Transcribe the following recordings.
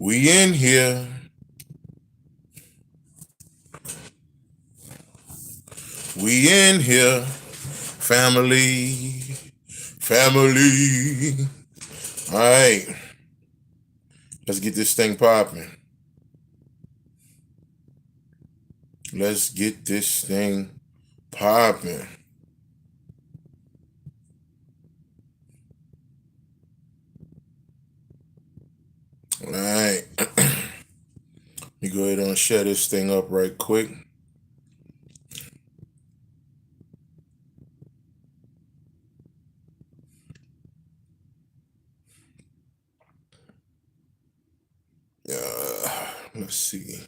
We in here. We in here. Family. Family. All right. Let's get this thing popping. Let's get this thing popping. All right. Let me go ahead and share this thing up right quick. Let's see.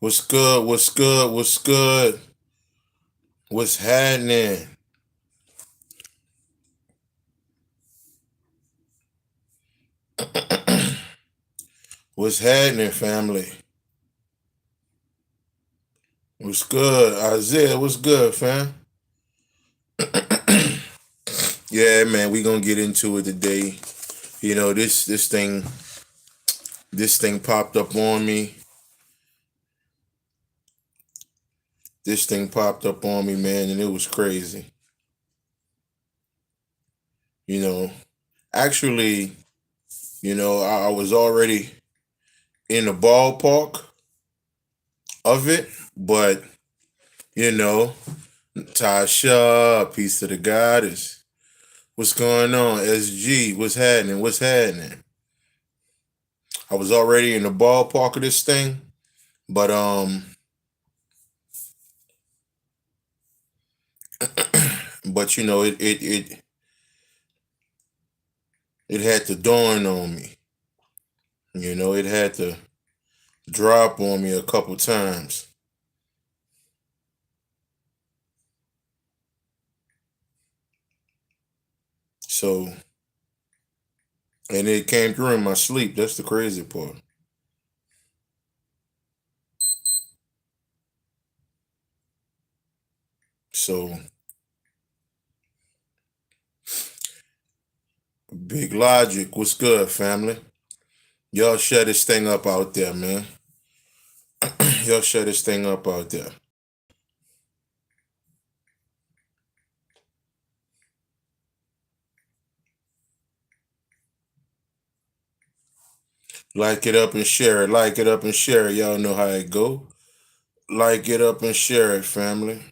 What's good? What's good? What's good? What's happening? What's happening, family? What's good? Isaiah, what's good, fam? Yeah, man, we gonna get into it today. You know, this thing popped up on me. This thing popped up on me, man, and it was crazy. You know, actually, I was already in the ballpark of it, but Tasha, peace to the goddess. What's going on? SG, what's happening? What's happening? I was already in the ballpark of this thing, but but it had to dawn on me. It had to drop on me a couple times. So, and it came through in my sleep. That's the crazy part. So, Big Logic, what's good, family? Y'all share this thing up out there, man. Y'all share this thing up out there. Like it up and share it. Like it up and share it. Y'all know how it go. Like it up and share it, family.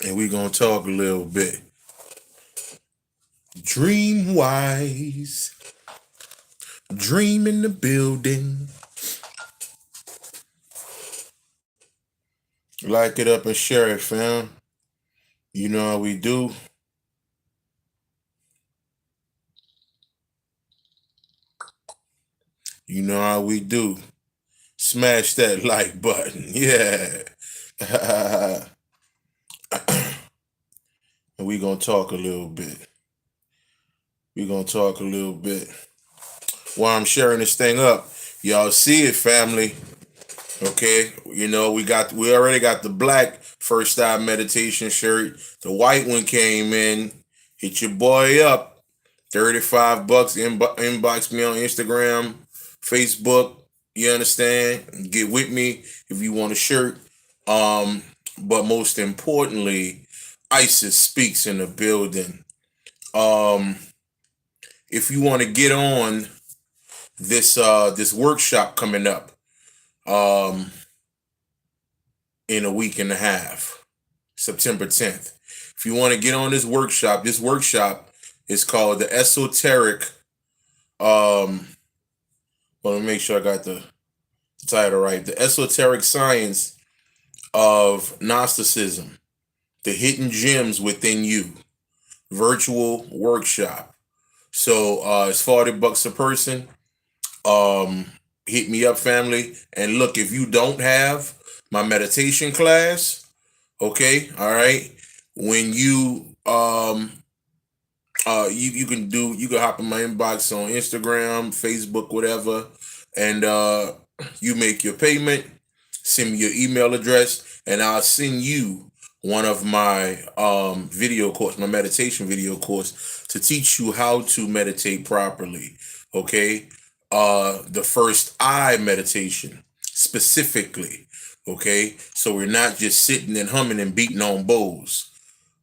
And we gonna talk a little bit. Dream wise. Dream in the building. Like it up and share it, fam. You know how we do. You know how we do. Smash that like button. Yeah. And we gonna talk a little bit. We gonna talk a little bit. While I'm sharing this thing up, y'all see it, family. Okay, we already got the black first time meditation shirt. The white one came in. Hit your boy up. $35. Inbox me on Instagram, Facebook. You understand? Get with me if you want a shirt. But most importantly, ISIS speaks in the building. If you want to get on this workshop coming up, in a week and a half, September 10th. If you want to get on this workshop is called the Esoteric. Let me make sure I got the title right. The Esoteric Science of Gnosticism, the Hidden Gems Within You, virtual workshop. So it's $40 a person. Hit me up, family. And look, if you don't have my meditation class, okay, all right. When you you can hop in my inbox on Instagram, Facebook, whatever. and you make your payment, send me your email address, and I'll send you one of my video course, my meditation video course, to teach you how to meditate properly. Okay. The first eye meditation specifically. Okay. So we're not just sitting and humming and beating on bowls.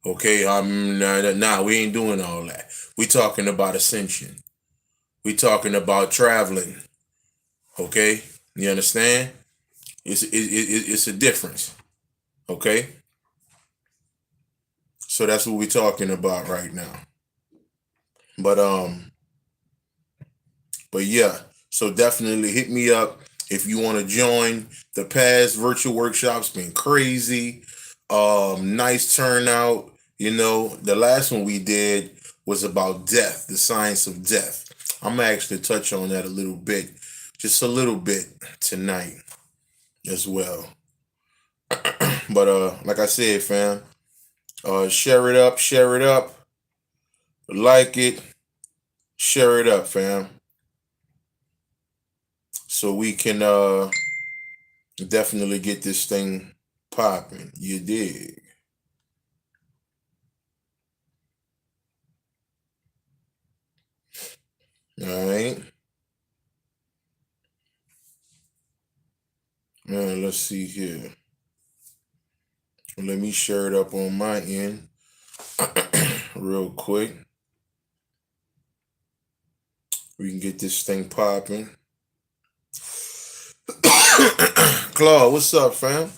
Okay. Nah, we ain't doing all that. We talking about ascension. We talking about traveling. Okay. You understand? It's a difference. Okay. So that's what we're talking about right now. But yeah, so definitely hit me up if you want to join. The past virtual workshops been crazy. Nice turnout. You know, the last one we did was about death, the science of death. I'm gonna actually touch on that a little bit, just a little bit tonight as well. But like I said, fam, share it up, like it, share it up, fam. So we can definitely get this thing popping. You dig? All right. Man, let's see here. Let me share it up on my end real quick. We can get this thing popping. Claude, what's up, fam?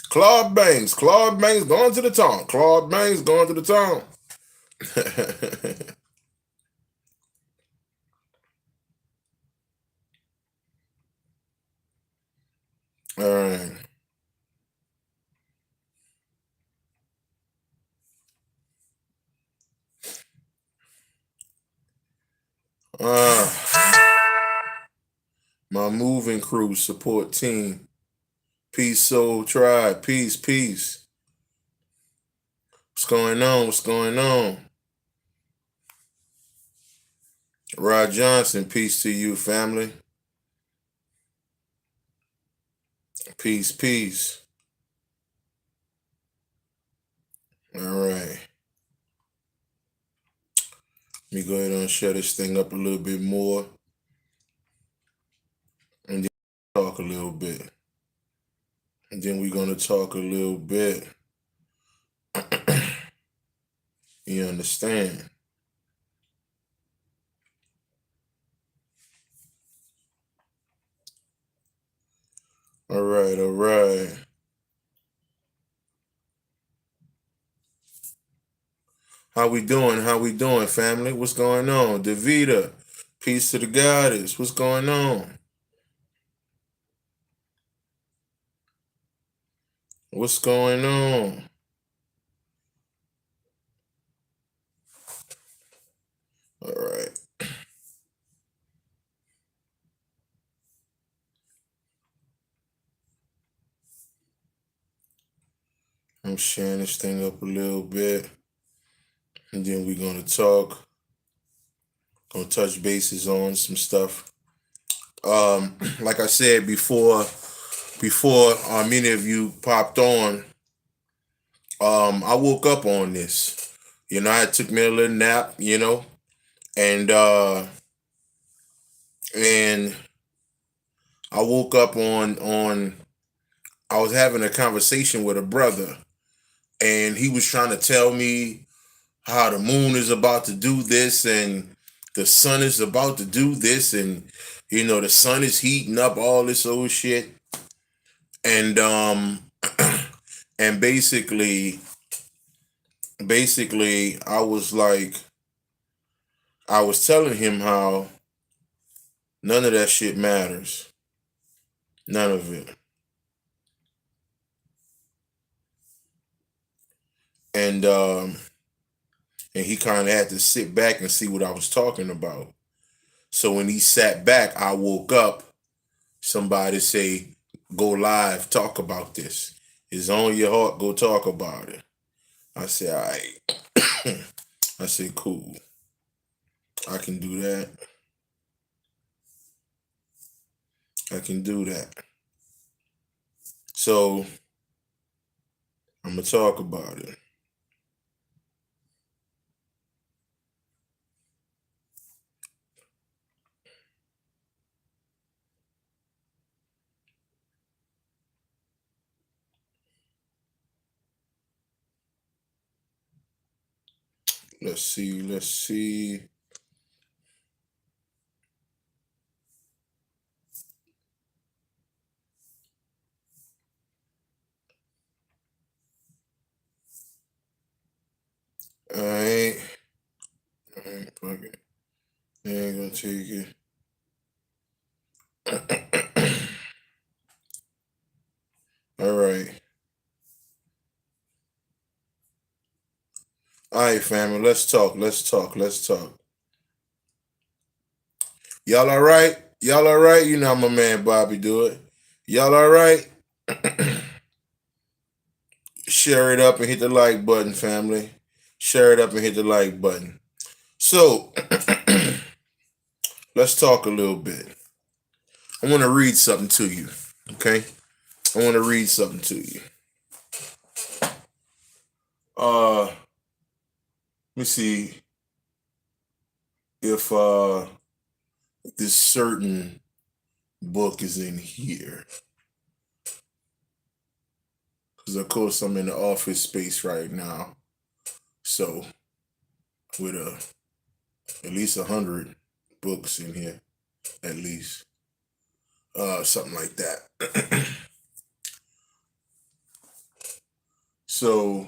Claude Banks going to the town. Claude Banks going to the town. All right. My moving crew support team. Peace, soul tribe. Peace, peace. What's going on? What's going on? Rod Johnson, peace to you, family. Peace, peace. All right. Let me go ahead and shut this thing up a little bit more and then talk a little bit. And then we're going to talk a little bit. You understand? All right, all right. How we doing? How we doing, family? What's going on? Davita, peace to the goddess. What's going on? What's going on? All right. I'm sharing this thing up a little bit. And then we're gonna talk. Gonna touch bases on some stuff. Like I said before many of you popped on, I woke up on this. You know, I took me a little nap, you know, and and I woke up on I was having a conversation with a brother, and he was trying to tell me how the moon is about to do this and the sun is about to do this, and you know the sun is heating up, all this old shit. And and basically I was like, I was telling him how none of that shit matters. None of it. And and he kind of had to sit back and see what I was talking about. So when he sat back, I woke up. Somebody say, go live, talk about this. It's on your heart, go talk about it. I said, all right. I said, cool. I can do that. I can do that. So I'm gonna talk about it. Let's see. Alright. Alright, fuck it. I ain't gonna take it. Alright. Alright, family. Let's talk. Y'all alright? Y'all alright? You know my man Bobby do it. Y'all alright? Share it up and hit the like button, family. Share it up and hit the like button. So, let's talk a little bit. I want to read something to you, okay? I want to read something to you. Let me see if this certain book is in here. Because of course I'm in the office space right now. So with at least 100 books in here, at least. Something like that. So,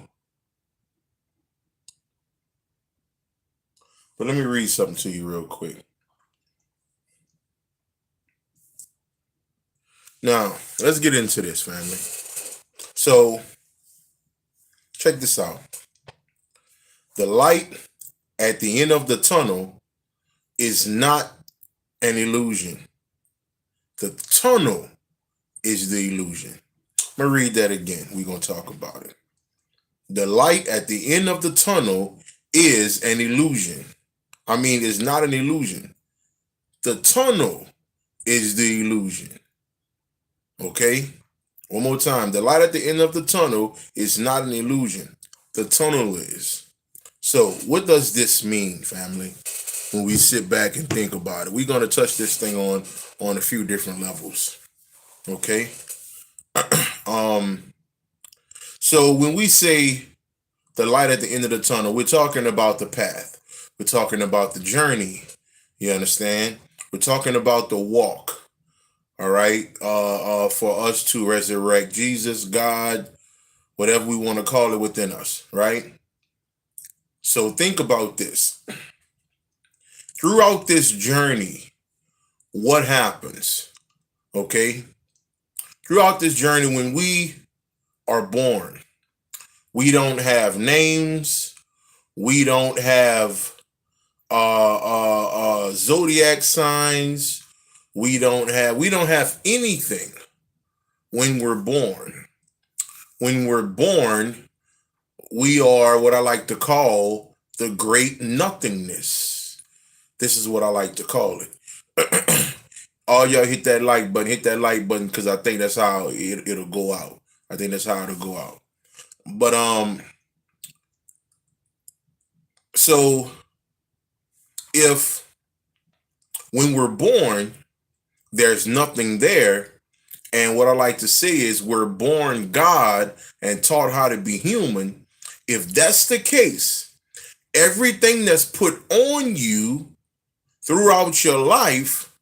but let me read something to you real quick. Now, let's get into this, family. So, check this out. The light at the end of the tunnel is not an illusion. The tunnel is the illusion. I'm going to read that again. We're going to talk about it. The light at the end of the tunnel is an illusion. I mean, it's not an illusion. The tunnel is the illusion. Okay? One more time. The light at the end of the tunnel is not an illusion. The tunnel is. So, what does this mean, family? When we sit back and think about it, we're going to touch this thing on a few different levels. Okay? So when we say the light at the end of the tunnel, we're talking about the path. We're talking about the journey. You understand? We're talking about the walk. All right? For us to resurrect Jesus, God, whatever we want to call it within us, right? So think about this. Throughout this journey, what happens? Okay? Throughout this journey, when we are born, we don't have names. We don't have zodiac signs. We don't have anything when we're born. When we're born, we are what I like to call the great nothingness. This is what I like to call it. All y'all hit that like button, because I think that's how it'll go out. I think that's how it'll go out. But so if when we're born, there's nothing there, and what I like to say is we're born God and taught how to be human. If that's the case, everything that's put on you throughout your life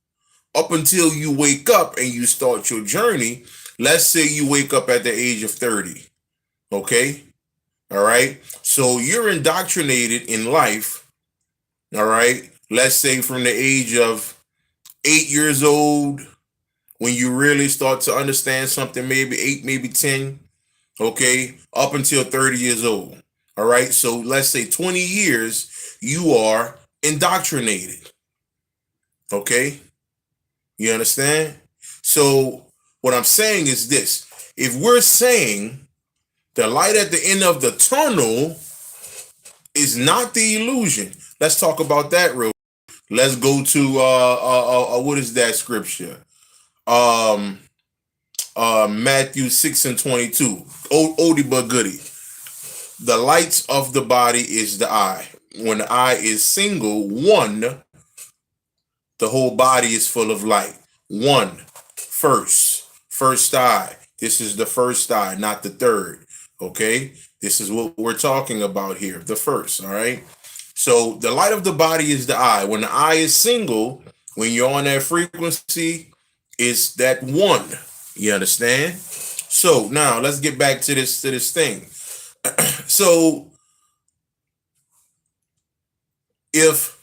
up until you wake up and you start your journey, let's say you wake up at the age of 30, okay? All right? So you're indoctrinated in life, all right? Let's say from the age of 8 years old, when you really start to understand something, maybe 8, maybe 10, okay, up until 30 years old. All right, so let's say 20 years, you are indoctrinated. Okay, you understand? So what I'm saying is this. If we're saying the light at the end of the tunnel is not the illusion, let's talk about that real quick. Let's go to what is that scripture? Um, Matthew 6:22. Oldie but goodie. The lights of the body is the eye. When the eye is single, one, the whole body is full of light. One, first eye. This is the first eye, not the third. Okay? This is what we're talking about here. The first, all right? So the light of the body is the eye. When the eye is single, when you're on that frequency, it's that one. You understand? So now let's get back to this thing. So if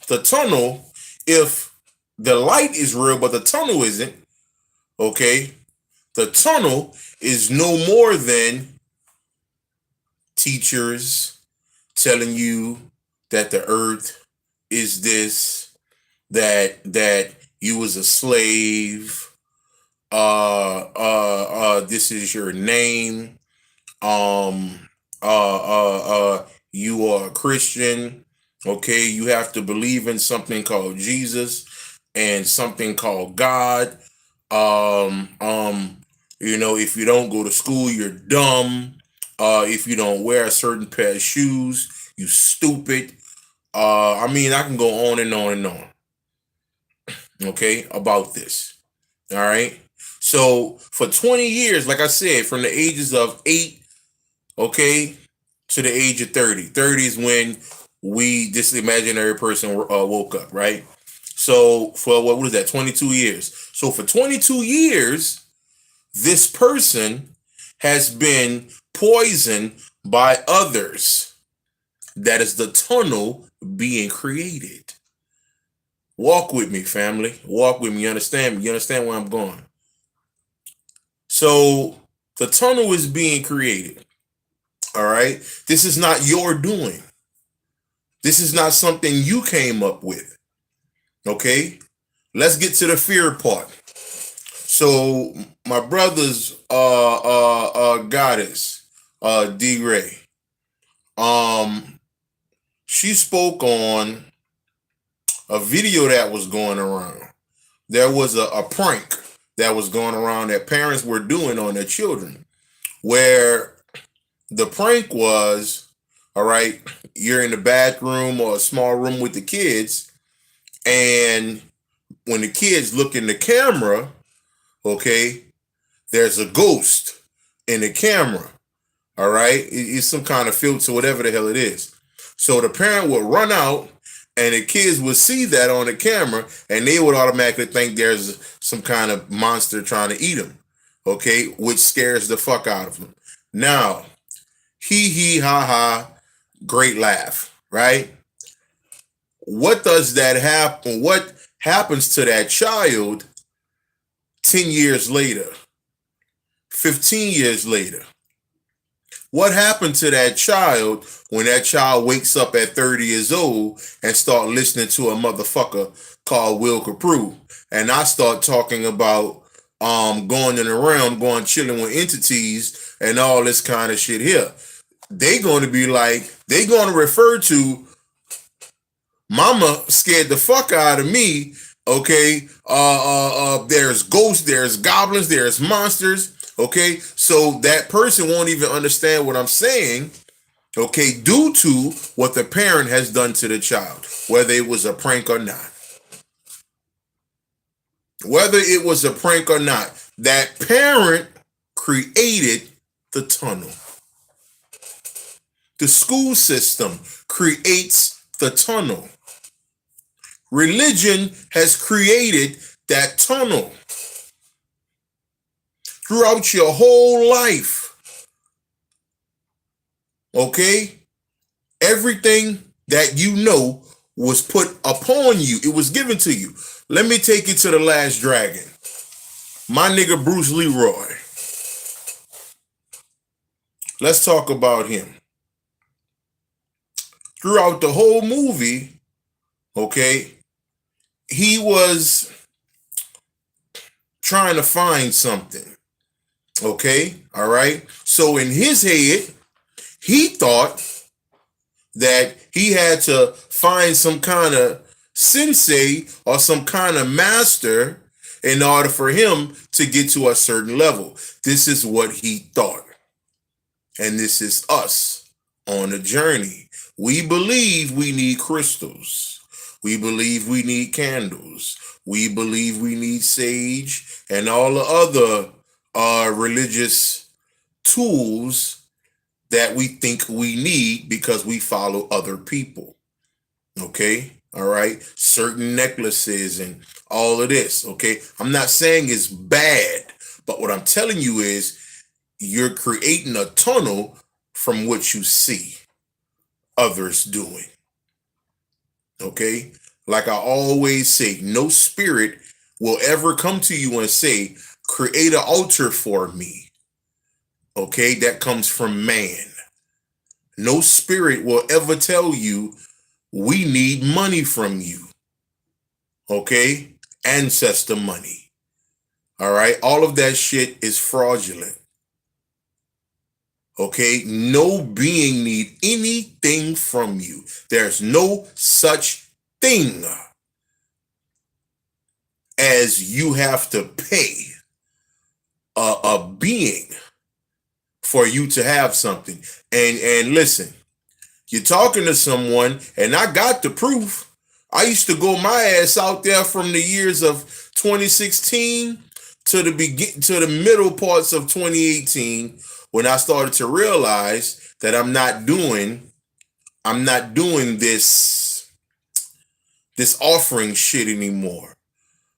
the light is real, but the tunnel isn't, okay, the tunnel is no more than teachers telling you that the earth is this, that you was a slave, this is your name, you are a Christian, okay, you have to believe in something called Jesus and something called God. If you don't go to school, you're dumb. If you don't wear a certain pair of shoes, you stupid. I can go on and on and on. Okay, about this. All right. So for 20 years, like I said, from the ages of 8, okay, to the age of 30. 30 is when this imaginary person woke up, right? So for what was that? 22 years. So for 22 years, this person has been poisoned by others. That is the tunnel being created. Walk with me, family. Walk with me. You understand me? You understand where I'm going? So the tunnel is being created. All right. This is not your doing. This is not something you came up with. Okay. Let's get to the fear part. So my brother's goddess, D Ray, she spoke on a video that was going around. There was a prank that was going around that parents were doing on their children, where the prank was, all right, you're in the bathroom or a small room with the kids, and when the kids look in the camera, okay, there's a ghost in the camera, all right? It's some kind of filter, whatever the hell it is. So the parent would run out, and the kids would see that on the camera, and they would automatically think there's some kind of monster trying to eat them, okay, which scares the fuck out of them. Now, hee ha ha, great laugh, right? What does that happen? What happens to that child 10 years later, 15 years later? What happened to that child when that child wakes up at 30 years old and start listening to a motherfucker called Will Copprue? And I start talking about going in the realm, going chilling with entities and all this kind of shit here. They going to refer to mama scared the fuck out of me. Okay. There's ghosts, there's goblins, there's monsters. Okay. So that person won't even understand what I'm saying. Okay. Due to what the parent has done to the child, whether it was a prank or not. Whether it was a prank or not, that parent created the tunnel. The school system creates the tunnel. Religion has created that tunnel. Throughout your whole life. Okay? Everything that you know was put upon you. It was given to you. Let me take you to The Last Dragon. My nigga Bruce Leroy. Let's talk about him. Throughout the whole movie, okay, he was trying to find something. Okay, all right. So in his head, he thought that he had to find some kind of sensei or some kind of master in order for him to get to a certain level. This is what he thought. And this is us on a journey. We believe we need crystals. We believe we need candles. We believe we need sage and all the other religious tools that we think we need because we follow other people. Okay? All right? Certain necklaces and all of this. Okay? I'm not saying it's bad, but what I'm telling you is you're creating a tunnel from what you see others doing. Okay? Like I always say, no spirit will ever come to you and say, create an altar for me. Okay? That comes from man. No spirit will ever tell you, we need money from you. Okay? Ancestor money. All right? All of that shit is fraudulent. Okay? No being need anything from you. There's no such thing as you have to pay a being for you to have something. And listen, you're talking to someone, and I got the proof. I used to go my ass out there from the years of 2016 to the middle parts of 2018 when I started to realize that I'm not doing this offering shit anymore.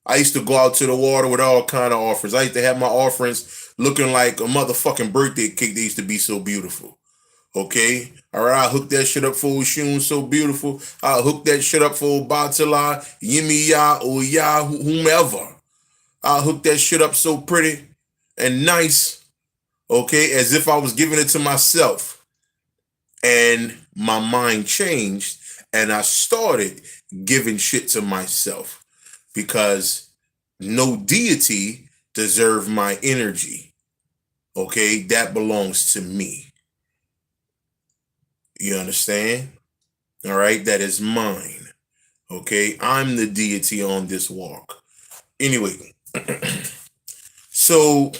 I used to go out to the water with all kind of offers. I used to have my offerings looking like a motherfucking birthday cake. They used to be so beautiful. Okay? All right, I hooked that shit up for Oshun, so beautiful. I hooked that shit up for Batala, Yimiya, Oya, whomever. I hooked that shit up so pretty and nice. Okay? As if I was giving it to myself. And my mind changed and I started giving shit to myself. Because no deity deserves my energy. Okay? That belongs to me. You understand? All right? That is mine. Okay? I'm the deity on this walk. Anyway, so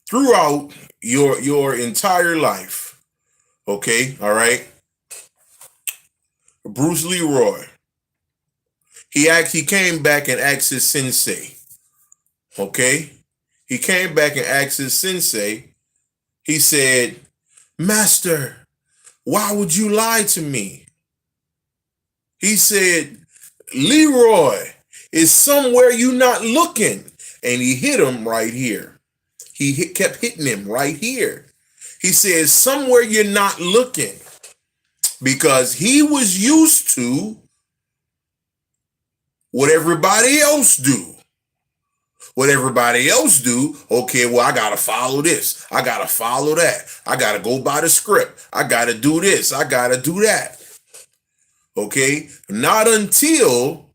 throughout your entire life, okay? All right? Bruce Leroy, he came back and asked his sensei. Okay? He came back and asked his sensei. He said, "Master, why would you lie to me?" He said, "Leroy is somewhere you not looking." And he hit him right here. Kept hitting him right here. He says, "Somewhere you're not looking." Because he was used to what everybody else do. What everybody else do, okay, well, I got to follow this. I got to follow that. I got to go by the script. I got to do this. I got to do that. Okay? Not until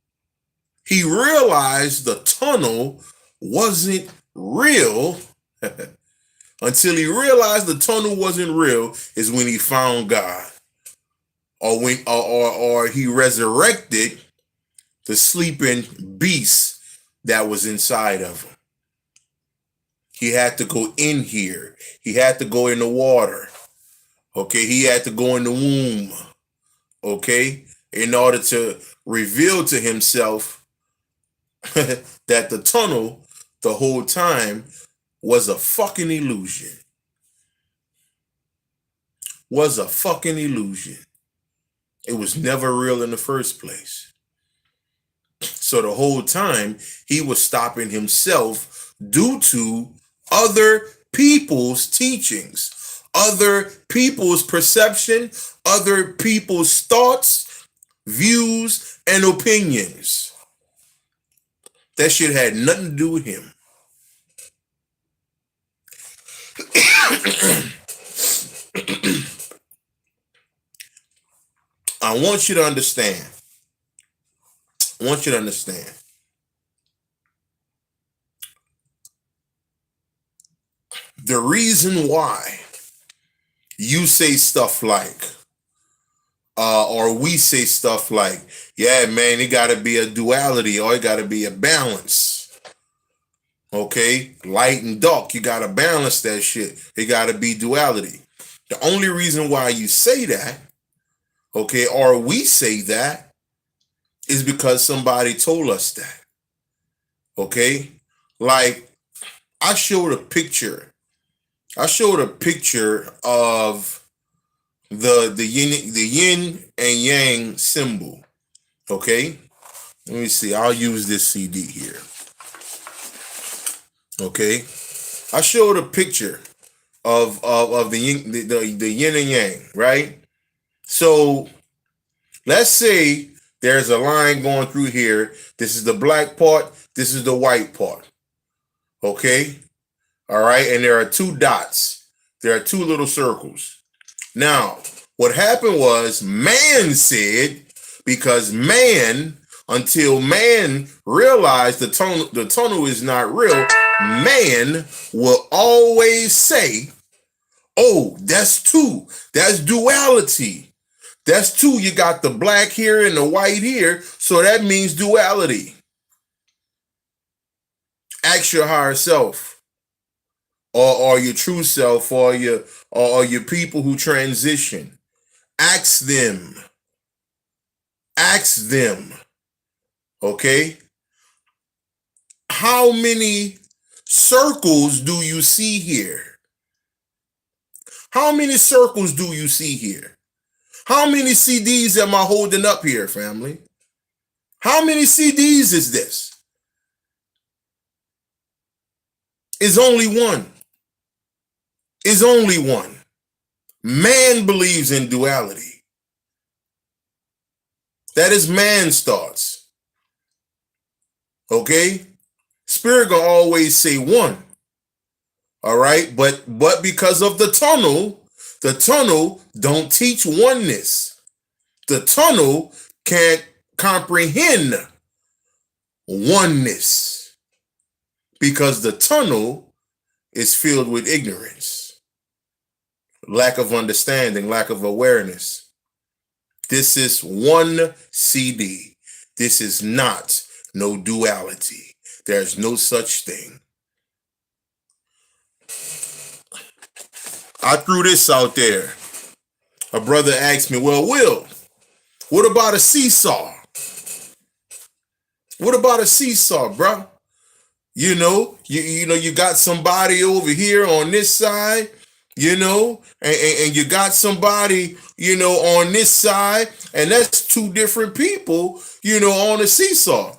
he realized the tunnel wasn't real. Until he realized the tunnel wasn't real is when he found God. Or he resurrected the sleeping beast that was inside of him. He had to go in here. He had to go in the water. Okay, he had to go in the womb. Okay, in order to reveal to himself that the tunnel the whole time was a fucking illusion. Was a fucking illusion. It was never real in the first place. So the whole time he was stopping himself due to other people's teachings, other people's perception, other people's thoughts, views, and opinions. That shit had nothing to do with him. I want you to understand. I want you to understand. The reason why you say stuff like, or we say stuff like, yeah, man, it got to be a duality or it got to be a balance. Okay, light and dark. You gotta balance that shit. It gotta be duality. The only reason why you say that, okay, or we say that, is because somebody told us that. Okay, like I showed a picture. I showed a picture of the yin and yang symbol. Okay, let me see. I'll use this CD here. Okay, I showed a picture of the yin and yang, right? So let's say there's a line going through here. This is the black part. This is the white part. Okay, all right, and there are two dots. There are two little circles. Now, what happened was man said, because man, until man realized the tunnel is not real, man will always say, oh, that's two. That's duality. That's two. You got the black here and the white here. So that means duality. Ask your higher self or your true self or your people who transition. Ask them. Ask them. Okay? How many circles do you see here? How many circles do you see here? How many CDs am I holding up here, family? How many CDs is this? It's only one. It's only one. Man believes in duality. That is man's thoughts. Okay? Spirit gonna always say one. All right? But because of the tunnel don't teach oneness. The tunnel can't comprehend oneness because the tunnel is filled with ignorance, lack of understanding, lack of awareness. This is one CD. This is not no duality. There's no such thing. I threw this out there. A brother asked me, well, Will, what about a seesaw? What about a seesaw, bro? You know, you got somebody over here on this side, and you got somebody, on this side, and that's two different people, on a seesaw.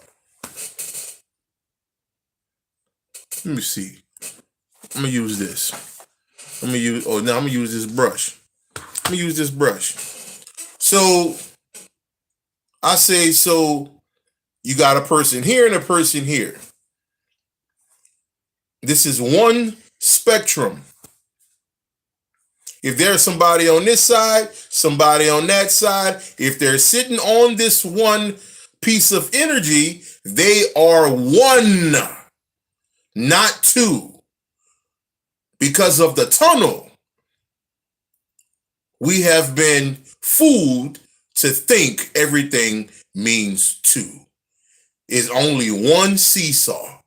Let me see. I'm gonna use this. I'm gonna use this brush. Let me use this brush. So I say, so you got a person here and a person here. This is one spectrum. If there's somebody on this side, somebody on that side, if they're sitting on this one piece of energy, they are one, not two. Because of the tunnel, we have been fooled to think everything means two. It's only one seesaw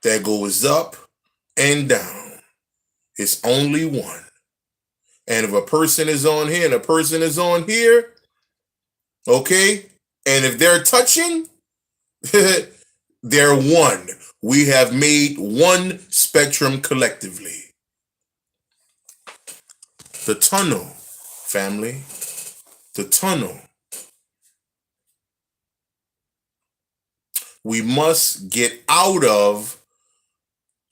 that goes up and down. It's only one. And if a person is on here and a person is on here, okay, and if they're touching, they're one. We have made one spectrum collectively. The tunnel, family, the tunnel. We must get out of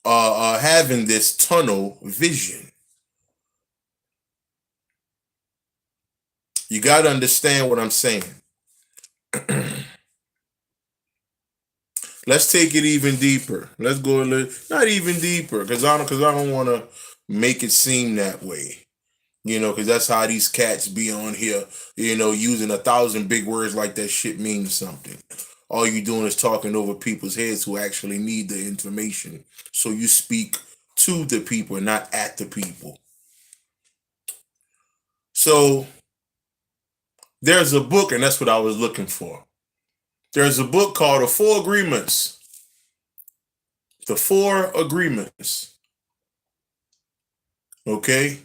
having this tunnel vision. You got to understand what I'm saying. Let's take it even deeper. Let's go a little, not even deeper, because I don't want to make it seem that way. Because that's how these cats be on here, using 1,000 big words like that shit means something. All you doing is talking over people's heads who actually need the information. So you speak to the people and not at the people. So there's a book, and that's what I was looking for. There's a book called The Four Agreements. The 4 agreements. Okay?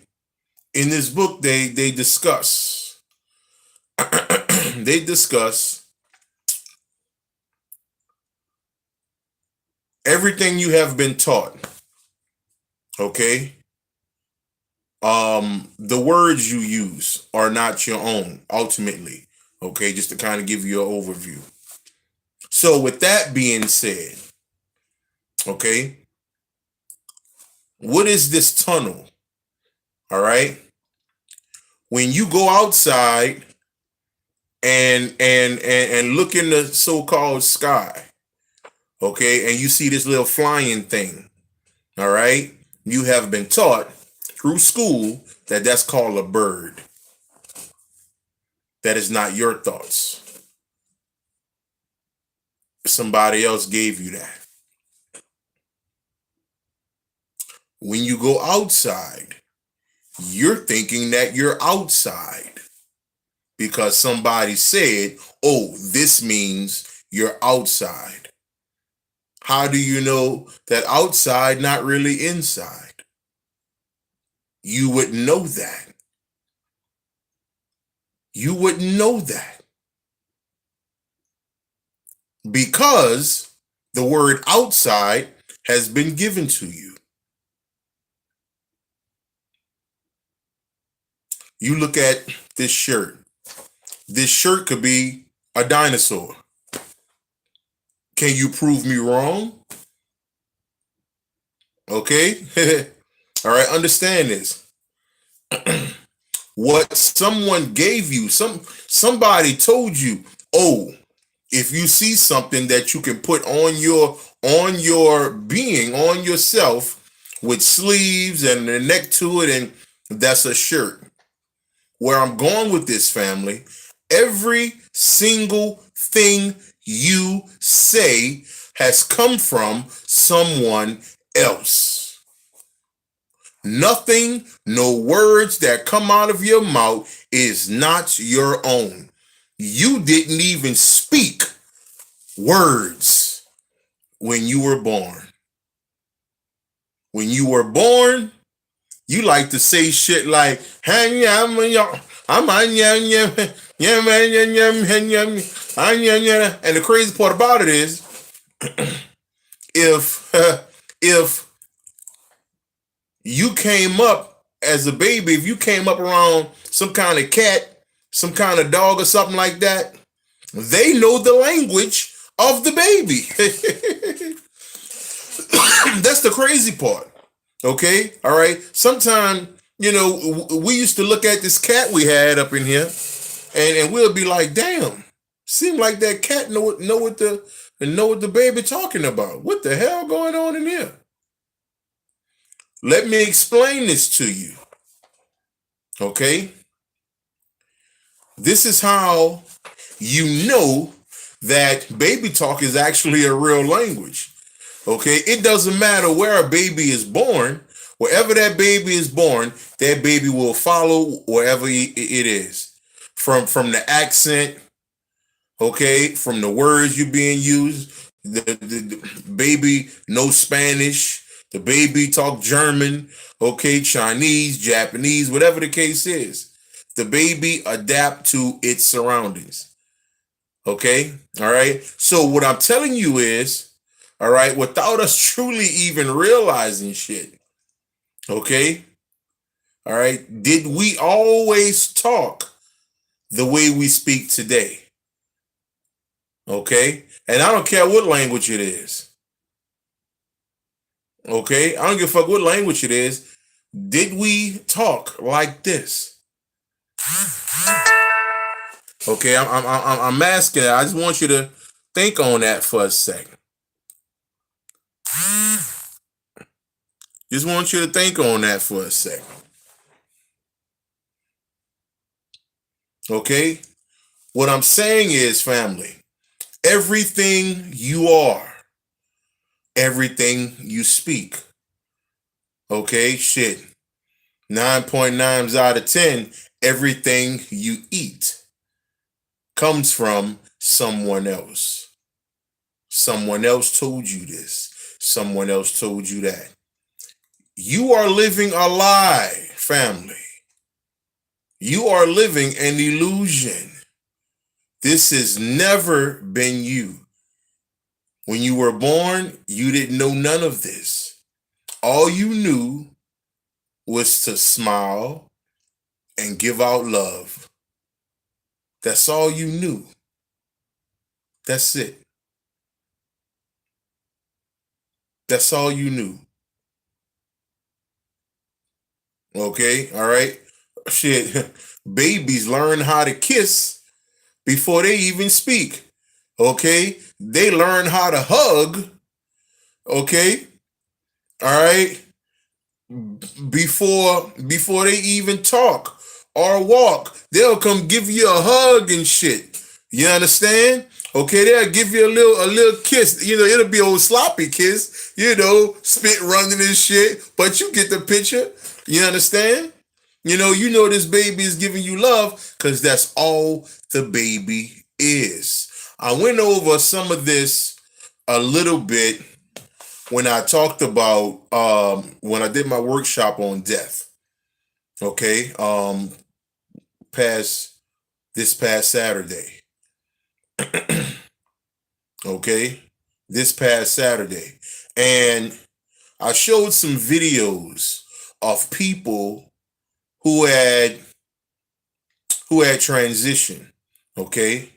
In this book, they discuss they discuss everything you have been taught. Okay? The words you use are not your own, ultimately. Okay, just to kind of give you an overview. So with that being said, okay, what is this tunnel? All right. When you go outside and look in the so-called sky, okay, and you see this little flying thing, all right, you have been taught through school that that's called a bird. That is not your thoughts. Somebody else gave you that. When you go outside, you're thinking that you're outside because somebody said, oh, this means you're outside. How do you know that outside, not really inside? You wouldn't know that. You wouldn't know that because the word outside has been given to you. You look at this shirt. This shirt could be a dinosaur. Can you prove me wrong? Okay? All right, understand this. What someone gave you, somebody told you, oh, if you see something that you can put on your being, on yourself, with sleeves and a neck to it, and that's a shirt. Where I'm going with this, family, every single thing you say has come from someone else. Nothing, no words that come out of your mouth is not your own. You didn't even speak words when you were born. When you were born, you like to say shit like, and the crazy part about it is, if you came up as a baby, if you came up around some kind of cat, some kind of dog or something like that, they know the language of the baby. That's the crazy part. Okay? All right? Sometimes, we used to look at this cat we had up in here and we'll be like, damn, seem like that cat know what the baby talking about. What the hell going on in here? Let me explain this to you. Okay? This is how you know that baby talk is actually a real language. Okay? It doesn't matter where a baby is born. Wherever that baby is born, that baby will follow wherever it is. From the accent, okay, from the words you're being used, the baby knows Spanish, the baby talk German, okay, Chinese, Japanese, whatever the case is. The baby adapt to its surroundings. Okay, all right. So what I'm telling you is, all right, without us truly even realizing shit, okay, all right, did we always talk the way we speak today? Okay, and I don't care what language it is. Okay, I don't give a fuck what language it is. Did we talk like this? Okay, I'm asking. I just want you to think on that for a second. Just want you to think on that for a second. Okay, what I'm saying is, family, everything you are, everything you speak. Okay, shit. 9.9 out of 10, everything you eat comes from someone else. Someone else told you this. someone else told you that. You are living a lie, family. You are living an illusion. This has never been you. When you were born, you didn't know none of this. All you knew was to smile and give out love. That's all you knew. That's it. That's all you knew. Okay, all right. Shit, babies learn how to kiss before they even speak. Okay, they learn how to hug. Okay, all right, before they even talk or walk, they'll come give you a hug and shit. You understand? Okay, they'll give you a little kiss. You know, it'll be old sloppy kiss. You know, spit running and shit. But you get the picture. You understand? You know this baby is giving you love because that's all the baby is. I went over some of this a little bit when I talked about when I did my workshop on death. Okay, this past Saturday. Okay, this past Saturday, and I showed some videos of people who had transitioned. Okay,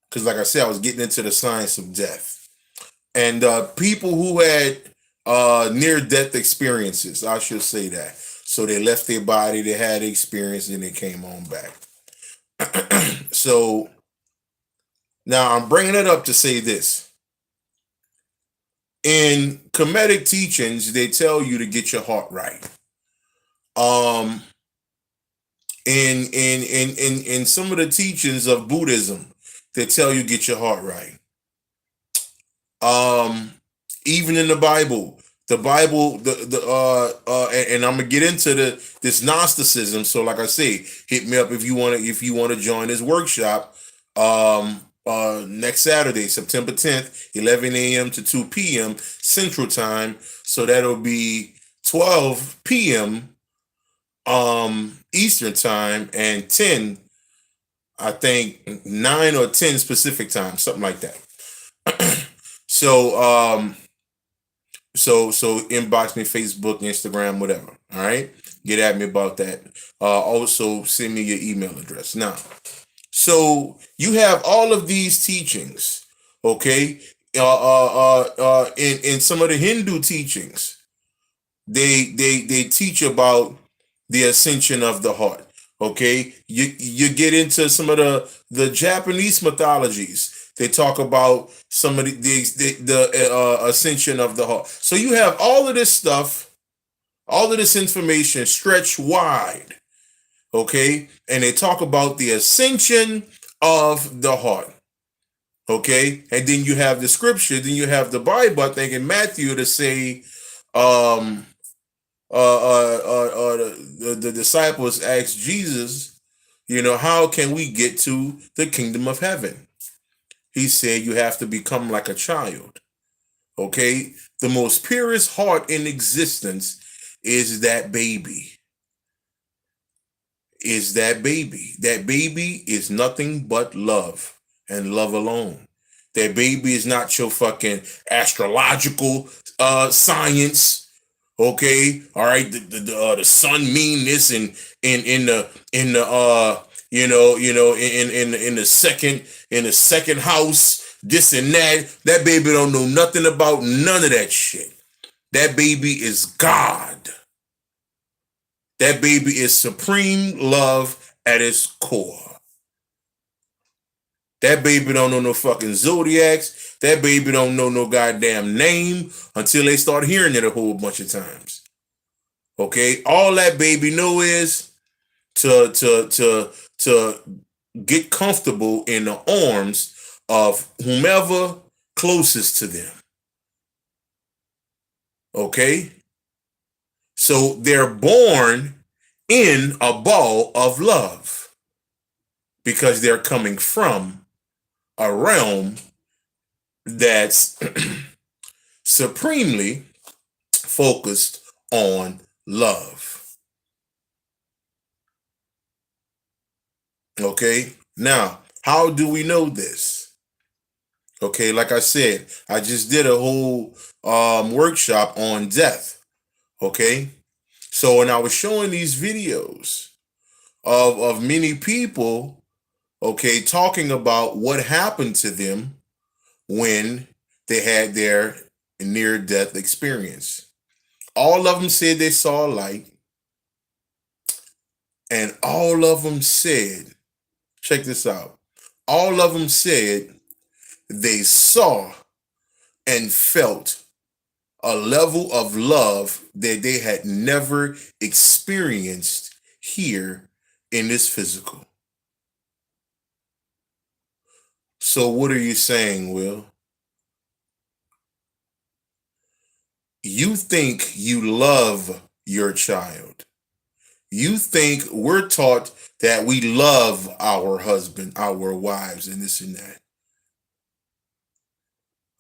because like I said, I was getting into the science of death, and people who had near-death experiences. I should say that. So they left their body, they had experience, and they came on back. So now I'm bringing it up to say this. In Kemetic teachings, they tell you to get your heart right. In some of the teachings of Buddhism, they tell you get your heart right. Even in the Bible, and I'm gonna get into this Gnosticism. So, like I say, hit me up if you wanna join this workshop. Next Saturday, September 10th, 11 a.m. to 2 p.m. Central Time. So that'll be 12 p.m. Eastern Time and 10, I think 9 or 10 Pacific Time, something like that. So so inbox me, Facebook, Instagram, whatever. All right, get at me about that. Also send me your email address. Now, so you have all of these teachings, okay? In some of the Hindu teachings, they teach about the ascension of the heart. Okay, you get into some of the Japanese mythologies. They talk about some of the ascension of the heart. So you have all of this stuff, all of this information stretched wide. Okay, and they talk about the ascension of the heart. Okay, and then you have the scripture, then you have the Bible, I think in Matthew, to say, the disciples asked Jesus, how can we get to the kingdom of heaven? He said, you have to become like a child. Okay, the most purest heart in existence is that baby. That baby is nothing but love and love alone. That baby is not your fucking astrological science. Okay, all right. The sun mean this, and in the in the second house, this and that. That baby don't know nothing about none of that shit. That baby is God. That baby is supreme love at its core. That baby don't know no fucking zodiacs. That baby don't know no goddamn name until they start hearing it a whole bunch of times. Okay, all that baby know is to get comfortable in the arms of whomever closest to them. Okay, so they're born in a ball of love because they're coming from a realm that's supremely focused on love. Okay, now, how do we know this? Okay, like I said, I just did a whole workshop on death. Okay, so when I was showing these videos of many people, okay, talking about what happened to them when they had their near-death experience. All of them said they saw a light, and all of them said, check this out, all of them said they saw and felt a level of love that they had never experienced here in this physical. So what are you saying, Will? You think you love your child. You think we're taught that we love our husband, our wives, and this and that.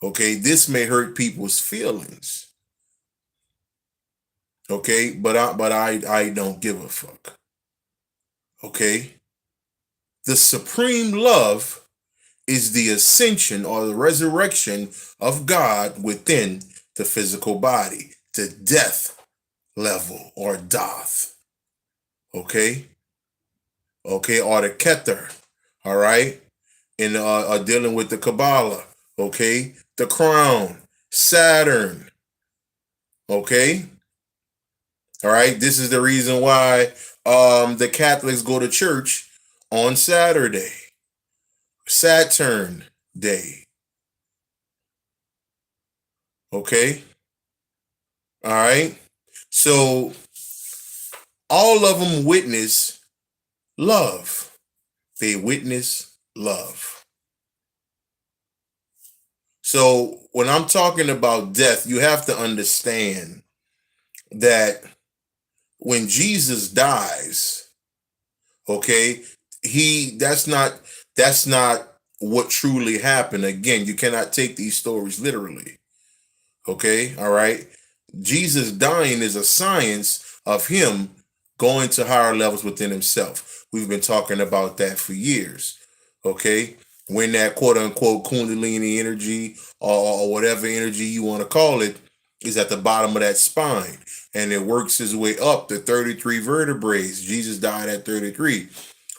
Okay, this may hurt people's feelings. Okay, but I don't give a fuck. Okay? The supreme love is the ascension or the resurrection of God within the physical body, the death level or doth. Okay? Okay, or the Kether. All right? In dealing with the Kabbalah. Okay? The crown, Saturn. Okay? All right? This is the reason why the Catholics go to church on Saturday. Saturn Day. Okay? All right? So all of them witness love. They witness love. So when I'm talking about death, you have to understand that when Jesus dies, okay, that's not what truly happened. Again, you cannot take these stories literally. Okay, all right. Jesus dying is a science of him going to higher levels within himself. We've been talking about that for years. Okay, when that quote unquote Kundalini energy or whatever energy you want to call it is at the bottom of that spine, and it works its way up to 33 vertebrae. Jesus died at 33.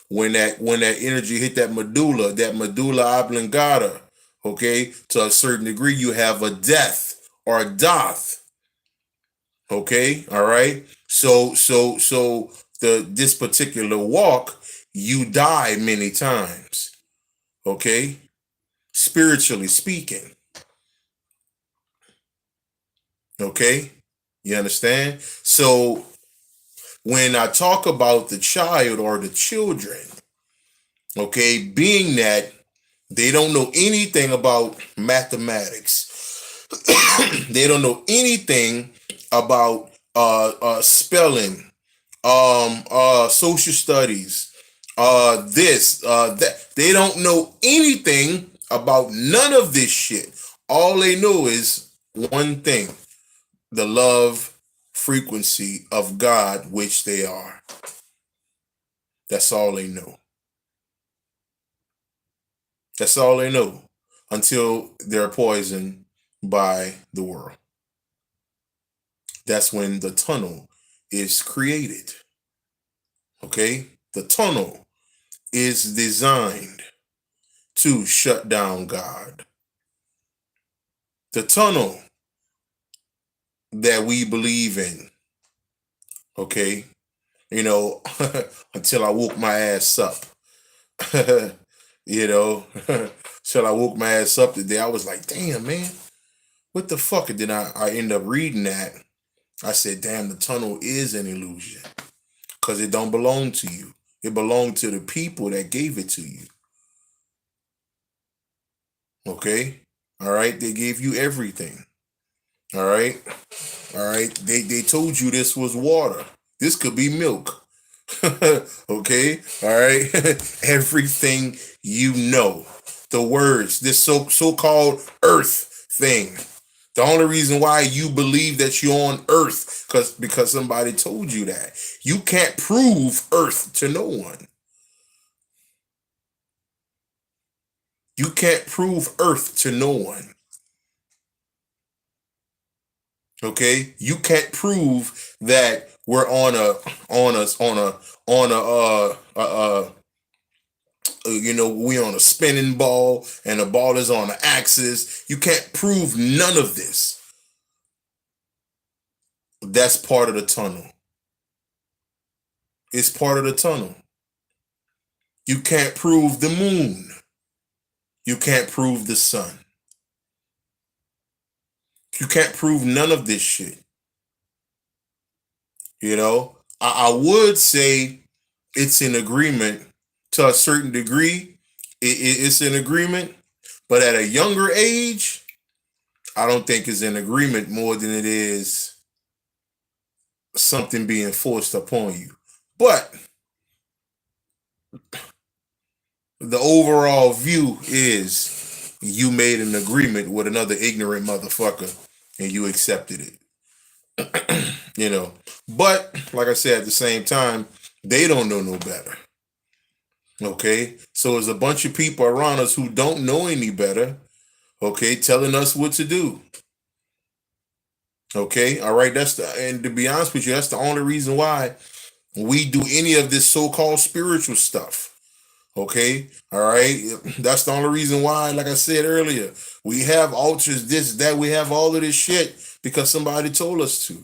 When that energy hit that medulla oblongata, okay, to a certain degree, you have a death or a doth. Okay, all right. So this particular walk, you die many times. Okay, spiritually speaking. Okay, you understand? So when I talk about the child or the children, okay, being that they don't know anything about mathematics, they don't know anything about spelling, social studies, that. They don't know anything about none of this shit. All they know is one thing: the love frequency of God, which they are. That's all they know. That's all they know until they're poisoned by the world. That's when the tunnel is created. Okay? The tunnel is designed to shut down God. The tunnel that we believe in, okay? You know, until I woke my ass up. You know, till I woke my ass up today, I was like, damn, man, what the fuck? And then I end up reading that. I said, damn, the tunnel is an illusion because it don't belong to you. It belonged to the people that gave it to you. Okay? All right? They gave you everything. All right? All right? They told you this was water. This could be milk. Okay? All right? Everything you know. The words, this so-called earth thing. The only reason why you believe that you're on earth because somebody told you that. You can't prove earth to no one. You can't prove earth to no one. Okay? You can't prove that we're on we on a spinning ball and the ball is on the axis. You can't prove none of this. That's part of the tunnel. It's part of the tunnel. You can't prove the moon. You can't prove the sun. You can't prove none of this shit. You know, I would say it's in agreement to a certain degree. It's in agreement, but at a younger age, I don't think it's in agreement more than it is something being forced upon you. But the overall view is you made an agreement with another ignorant motherfucker and you accepted it. You know, but like I said, at the same time, they don't know no better. Okay, so there's a bunch of people around us who don't know any better. Okay, telling us what to do. Okay, all right, and to be honest with you, that's the only reason why we do any of this so-called spiritual stuff. Okay, all right, that's the only reason why, like I said earlier, we have altars, this, that, we have all of this shit because somebody told us to.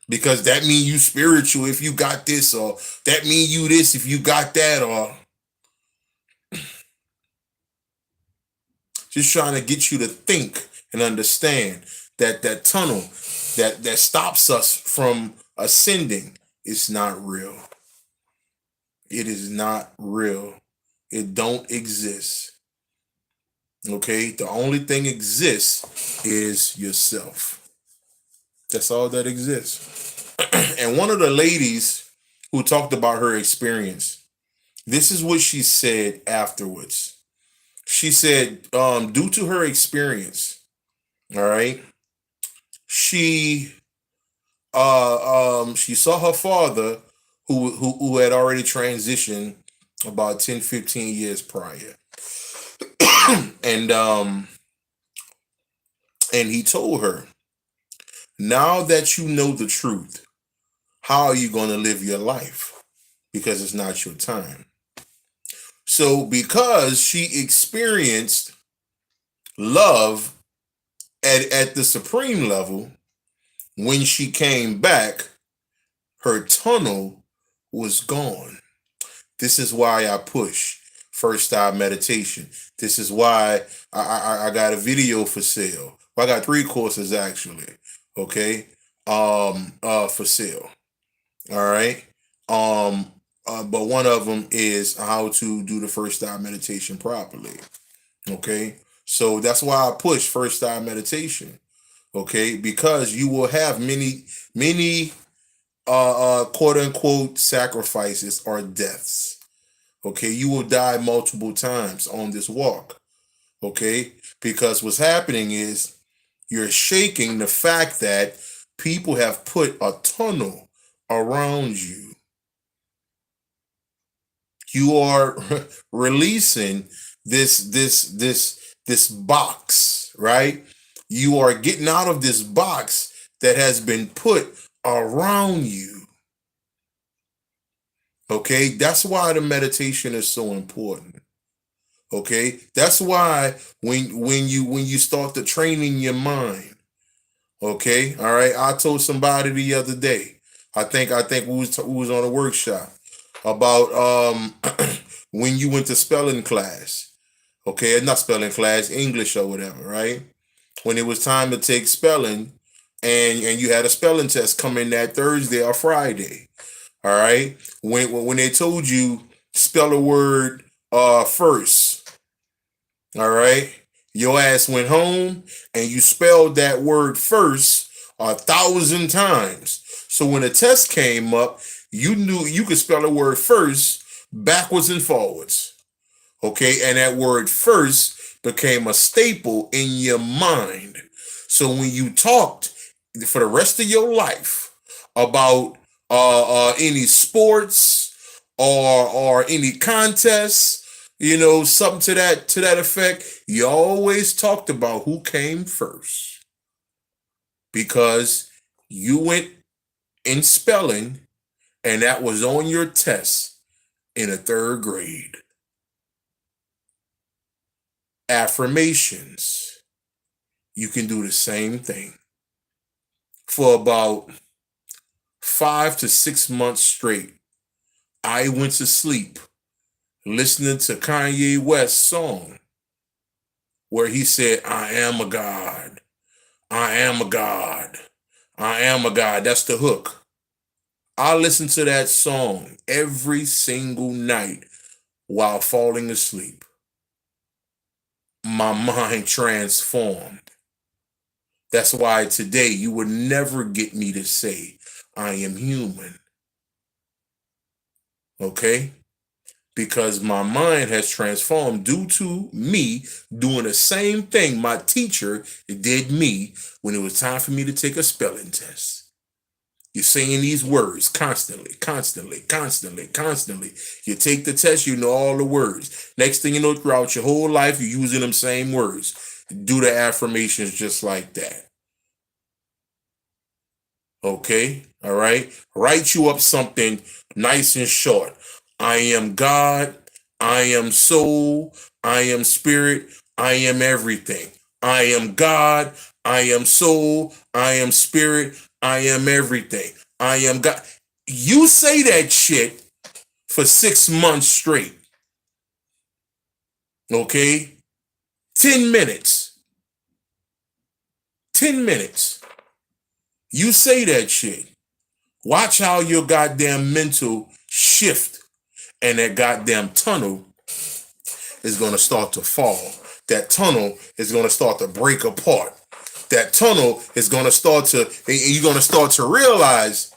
Because that mean you spiritual if you got this, or that mean you this if you got that, or just trying to get you to think and understand that that tunnel that stops us from ascending is not real. It is not real. It don't exist. Okay? The only thing exists is yourself. That's all that exists. And one of the ladies who talked about her experience, this is what she said afterwards. She said, due to her experience, all right, she saw her father who had already transitioned about 10, 15 years prior. and he told her, now that you know the truth, how are you going to live your life? Because it's not your time. So because she experienced love at the supreme level, when she came back, her tunnel was gone. This is why I push first eye meditation. This is why I got a video for sale. Well, I got 3 courses actually. Okay. For sale. All right. But one of them is how to do the first eye meditation properly. Okay. So that's why I push first eye meditation. Okay, because you will have many quote unquote sacrifices or deaths. Okay, you will die multiple times on this walk. Okay, because what's happening is you're shaking the fact that people have put a tunnel around you. You are releasing this box, right? You are getting out of this box that has been put around you. Okay, that's why the meditation is so important. Okay, that's why when you start to training your mind. Okay, all right. I told somebody the other day. I think we was on a workshop about when you went to spelling class. Okay, not spelling class, English or whatever, right? When it was time to take spelling, and you had a spelling test coming that Thursday or Friday. All right. When they told you spell a word first, all right, your ass went home and you spelled that word first 1,000 times. So when the test came up, you knew you could spell a word first, backwards and forwards. Okay, and that word first became a staple in your mind. So when you talked for the rest of your life about any sports or any contests, something to that effect, you always talked about who came first because you went in spelling and that was on your test in the 3rd grade. Affirmations. You can do the same thing. For about 5 to 6 months straight, I went to sleep listening to Kanye West's song where he said, I am a God. I am a God. I am a God. That's the hook. I listened to that song every single night while falling asleep. My mind transformed. That's why today you would never get me to say, I am human. Okay? Because my mind has transformed due to me doing the same thing my teacher did me when it was time for me to take a spelling test. You're saying these words constantly, constantly, constantly, constantly. You take the test, you know all the words. Next thing you know, throughout your whole life, you're using them same words. Do the affirmations just like that. Okay? All right? Write you up something nice and short. I am God. I am soul. I am spirit. I am everything. I am God. I am soul. I am spirit. I am everything. I am God. You say that shit for 6 months straight. Okay? 10 minutes. 10 minutes. You say that shit. Watch how your goddamn mental shift and that goddamn tunnel is going to start to fall. That tunnel is going to start to break apart. That tunnel is going to start to, and you're going to start to realize,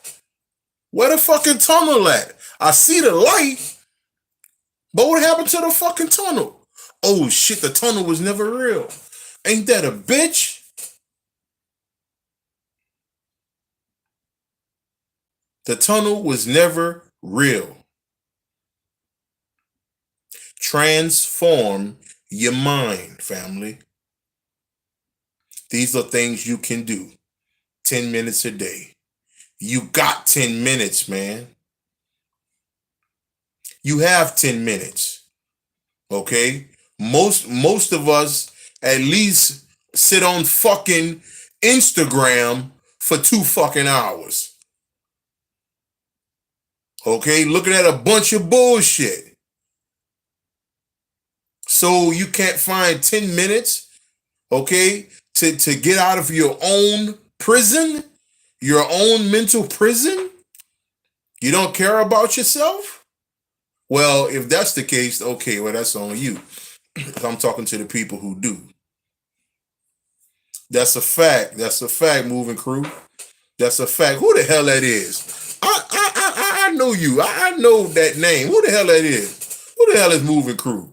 where the fucking tunnel at? I see the light, but what happened to the fucking tunnel? Oh shit, the tunnel was never real. Ain't that a bitch? The tunnel was never real. Transform your mind, family. These are things you can do. 10 minutes a day. You got 10 minutes, man. You have 10 minutes. Okay? Most of us at least sit on fucking Instagram for 2 fucking hours. Okay? Looking at a bunch of bullshit. So you can't find 10 minutes, okay, to get out of your own prison, your own mental prison? You don't care about yourself? Well, if that's the case, okay, well, that's on you. I'm talking to the people who do. That's a fact. That's a fact, moving crew. That's a fact. Who the hell that is? I know you. I know that name. Who the hell that is? Who the hell is moving crew?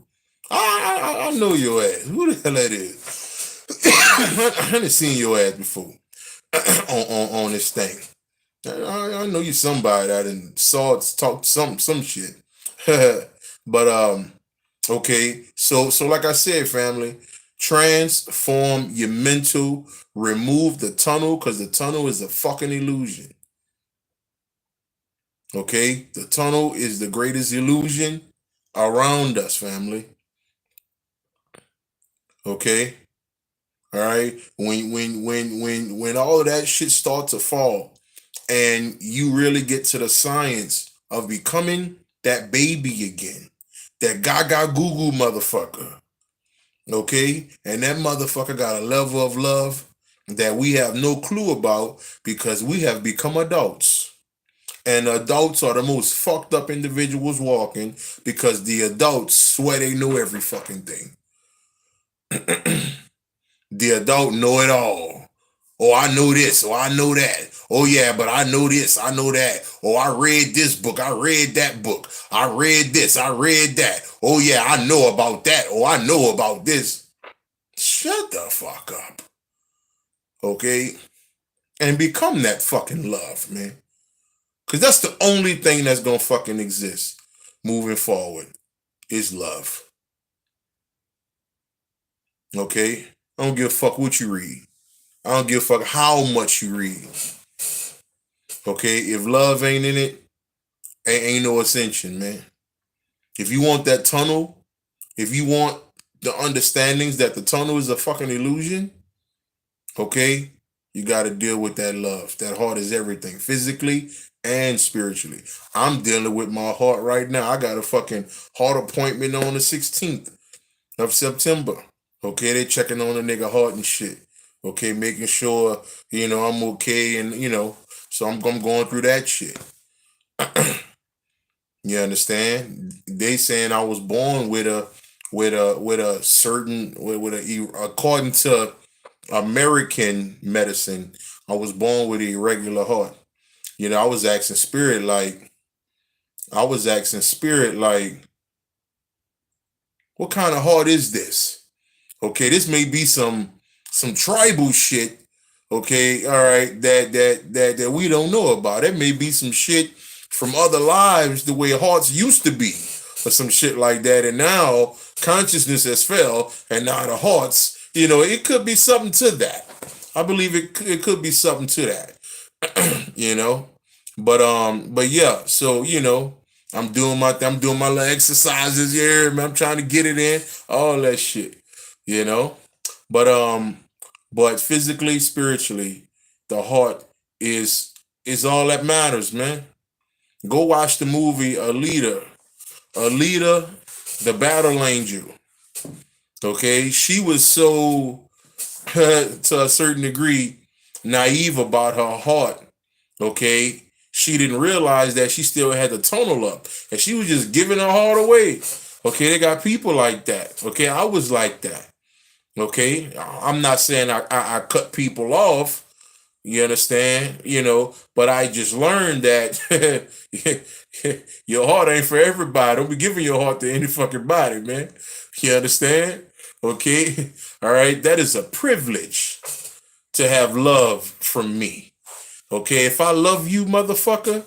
I know your ass. Who the hell that is? I haven't seen your ass before on this thing. I know you somebody. I didn't talk some shit. But okay. So like I said, family, transform your mental, remove the tunnel, because the tunnel is a fucking illusion. Okay? The tunnel is the greatest illusion around us, family. Okay? All right? When all of that shit starts to fall and you really get to the science of becoming that baby again, that gaga goo goo motherfucker. Okay? And that motherfucker got a level of love that we have no clue about because we have become adults. And adults are the most fucked up individuals walking because the adults swear they know every fucking thing. The adult know it all. Oh, I know this. Oh, I know that. Oh, yeah, but I know this. I know that. Oh, I read this book. I read that book. I read this. I read that. Oh, yeah, I know about that. Oh, I know about this. Shut the fuck up. Okay? And become that fucking love, man. Because that's the only thing that's going to fucking exist moving forward is love. Okay? I don't give a fuck what you read. I don't give a fuck how much you read. Okay? If love ain't in it, ain't no ascension, man. If you want that tunnel, if you want the understandings that the tunnel is a fucking illusion, okay, you got to deal with that love. That heart is everything, physically and spiritually. I'm dealing with my heart right now. I got a fucking heart appointment on the 16th of September. Okay, they checking on the nigga heart and shit. Okay, making sure, I'm okay and, so I'm going through that shit. You understand? They saying I was born with a certain according to American medicine, I was born with an irregular heart. I was asking spirit like, what kind of heart is this? Okay, this may be some tribal shit. Okay, all right, that we don't know about. It may be some shit from other lives, the way hearts used to be, or some shit like that. And now consciousness has fell, and now the hearts, it could be something to that. I believe it could be something to that. But yeah, so I'm doing my little exercises here, man. I'm trying to get it in, all that shit, you know. But but physically, spiritually, the heart is all that matters, man. Go watch the movie Alita. Alita, the battle angel. Okay, she was so to a certain degree naive about her heart. Okay, she didn't realize that she still had the tunnel up, and she was just giving her heart away. Okay, they got people like that. Okay, I was like that. Okay, I'm not saying I cut people off. You understand? But I just learned that your heart ain't for everybody. Don't be giving your heart to any fucking body, man. You understand? Okay, all right. That is a privilege to have love from me. Okay, if I love you, motherfucker,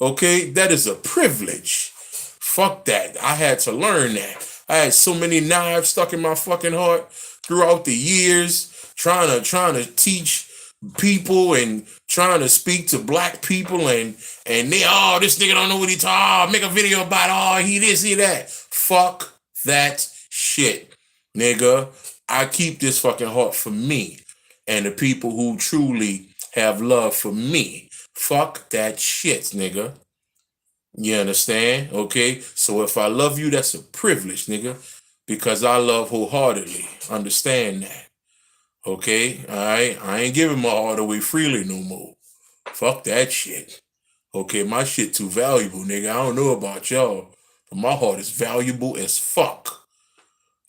okay, that is a privilege. Fuck that. I had to learn that. I had so many knives stuck in my fucking heart throughout the years, trying to teach people and trying to speak to black people and they, this nigga don't know what he talking. Make a video about he this, he that. Fuck that shit, nigga. I keep this fucking heart for me and the people who truly have love for me. Fuck that shit, nigga. You understand? Okay? So if I love you, that's a privilege, nigga. Because I love wholeheartedly. Understand that. Okay? Alright? I ain't giving my heart away freely no more. Fuck that shit. Okay, my shit too valuable, nigga. I don't know about y'all. But my heart is valuable as fuck.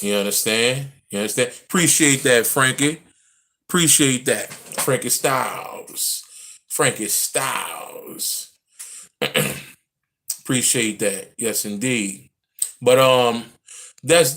You understand? You understand? Appreciate that, Frankie. Appreciate that. Frankie Styles. Frankie Styles. Appreciate that. Yes, indeed. But that's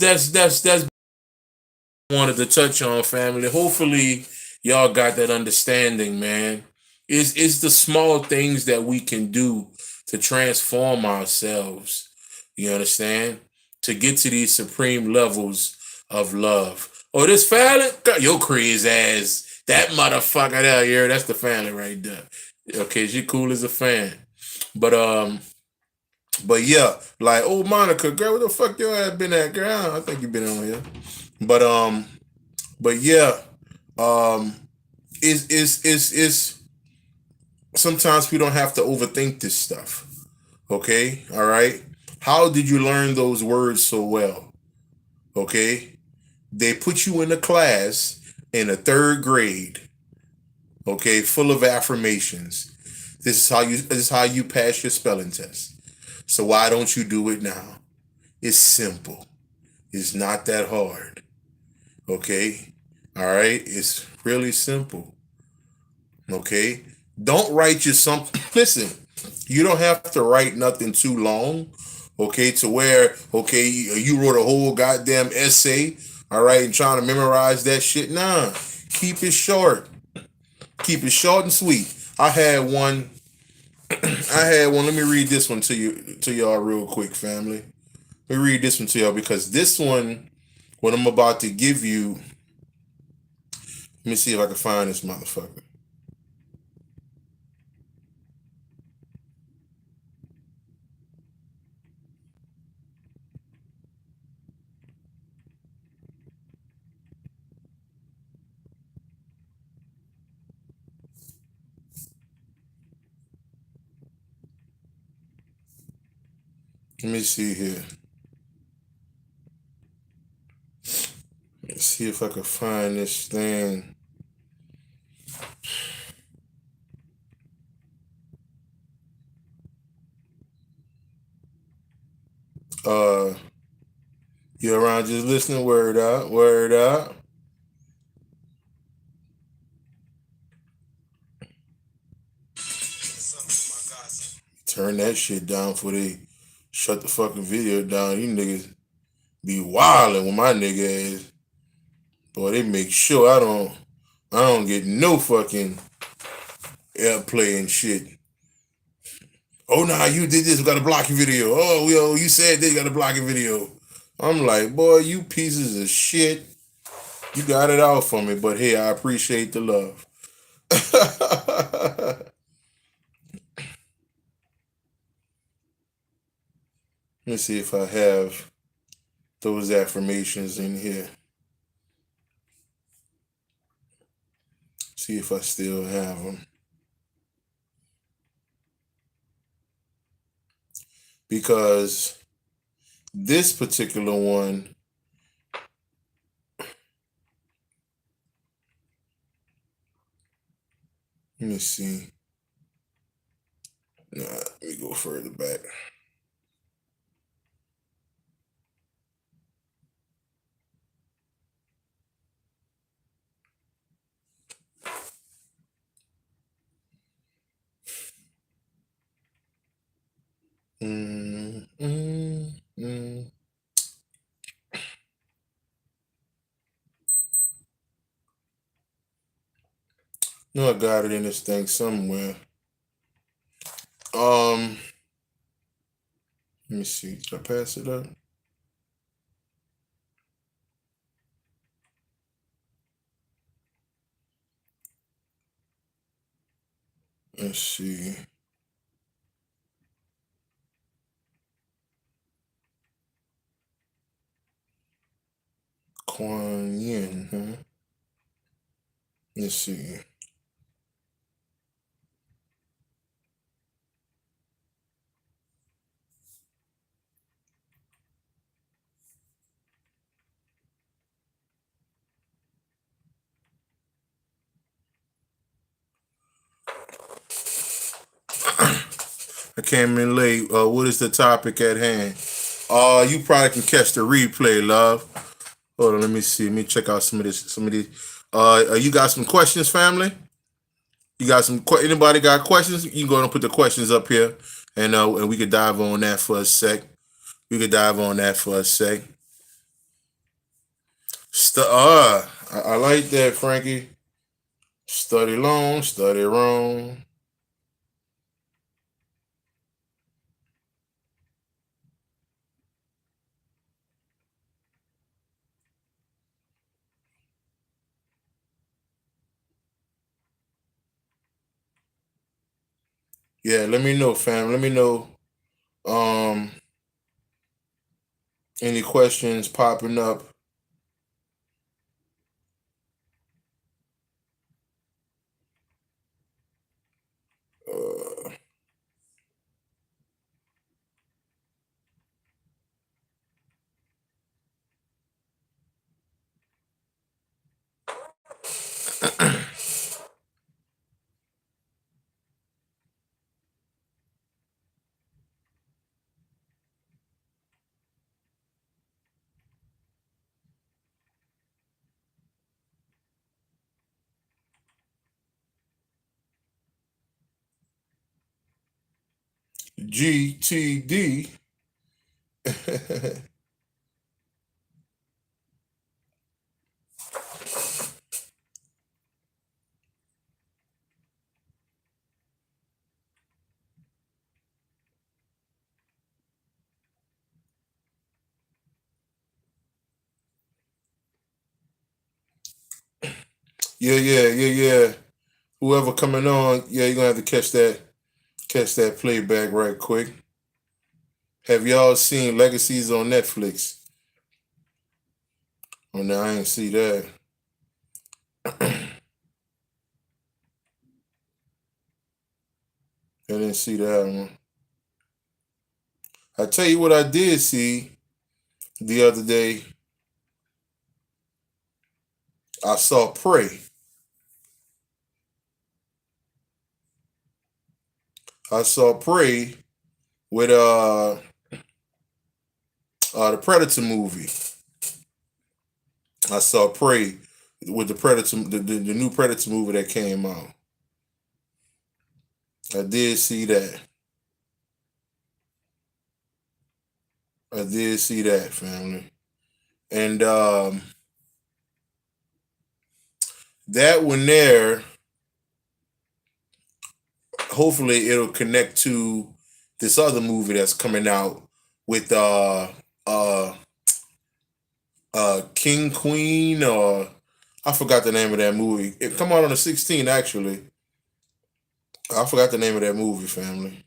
wanted to touch on, family. Hopefully y'all got that understanding, man. It's the small things that we can do to transform ourselves. You understand? To get to these supreme levels of love. Oh, this family? Your crazy ass. That motherfucker there, yeah, that's the family right there. Okay, she cool as a fan. But yeah, like, oh Monica, girl, where the fuck your ass been at, girl? I think you been on here. But yeah, is sometimes we don't have to overthink this stuff. Okay, all right. How did you learn those words so well? Okay, they put you in a class in a third grade. Okay, full of affirmations. This is how you pass your spelling test. So why don't you do it now? It's simple. It's not that hard. Okay? All right? It's really simple. Okay? Don't write you something. Listen, you don't have to write nothing too long. Okay? To where, okay, you wrote a whole goddamn essay. All right? And trying to memorize that shit. Nah. Keep it short. keep it short and sweet. I had one. I had one. Let me read this one to y'all real quick, family. Let me read this one to y'all because this one, what I'm about to give you. Let me see if I can find this motherfucker. Let me see here. Let's see if I can find this thing. Uh, you around just listening? Word out, word out. Turn that shit down before they shut the fucking video down. You niggas be wildin' with my nigga ass. Boy, they make sure I don't get no fucking airplay and shit. Oh nah, you did this, we gotta block your video. Oh, yo, you said this, you gotta block your video. I'm like, boy, you pieces of shit. You got it out for me, but hey, I appreciate the love. Let me see if I have those affirmations in here. See if I still have them. Because this particular one, let me see. Nah, let me go further back. Mm, mm, mm. No, I got it in this thing somewhere. Let me see. Did I pass it up? Let's see. Kuan Yin, huh? Let's see. I came in late. What is the topic at hand? You probably can catch the replay, love. Hold on, let me see. Let me check out some of this. Some of these. You got some questions, family? You got some? Anybody got questions? You can go and put the questions up here, and we could dive on that for a sec. We could dive on that for a sec. I like that, Frankie. Study long, study wrong. Yeah, let me know, fam. Let me know. Um, any questions popping up? Uh, GTD. Yeah, yeah, yeah, yeah. Whoever coming on, yeah, you're gonna have to catch that playback right quick. Have y'all seen Legacies on Netflix? Oh no, I ain't see that. I didn't see that one. I tell you what I did see the other day. I saw Prey. I saw Prey with the Predator movie. I saw Prey with the Predator, the new Predator movie that came out. I did see that. I did see that, family. And that one there, hopefully it'll connect to this other movie that's coming out with uh King Queen, or I forgot the name of that movie. It come out on the 16th actually. I forgot the name of that movie, family.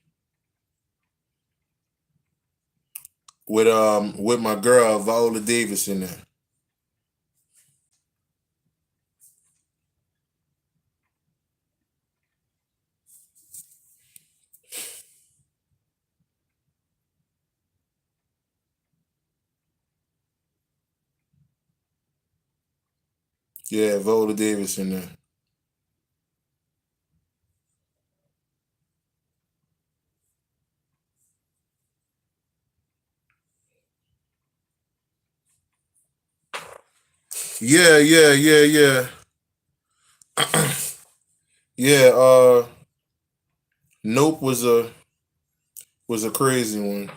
With my girl Viola Davis in there. Yeah, Viola Davis in there. Yeah, yeah, yeah, yeah. Yeah, Nope was a crazy one.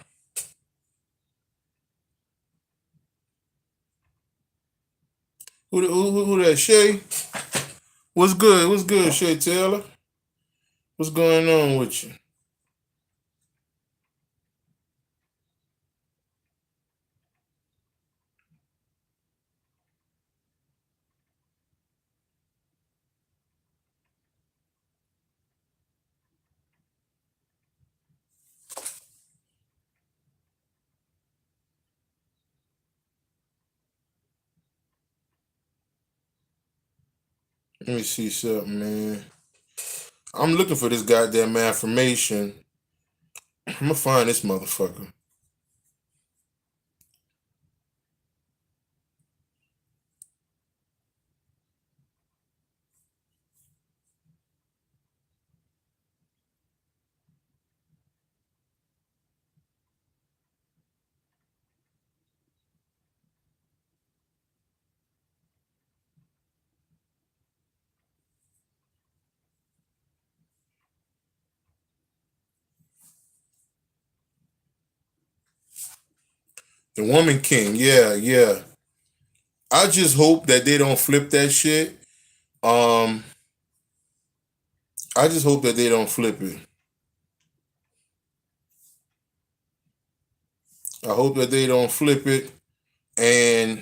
Who that Shay? What's good? What's good, Shay Taylor? What's going on with you? Let me see something, man. I'm looking for this goddamn affirmation. I'm gonna find this motherfucker. The Woman King. Yeah, yeah. I just hope that they don't flip that shit. Um, I just hope that they don't flip it. I hope that they don't flip it and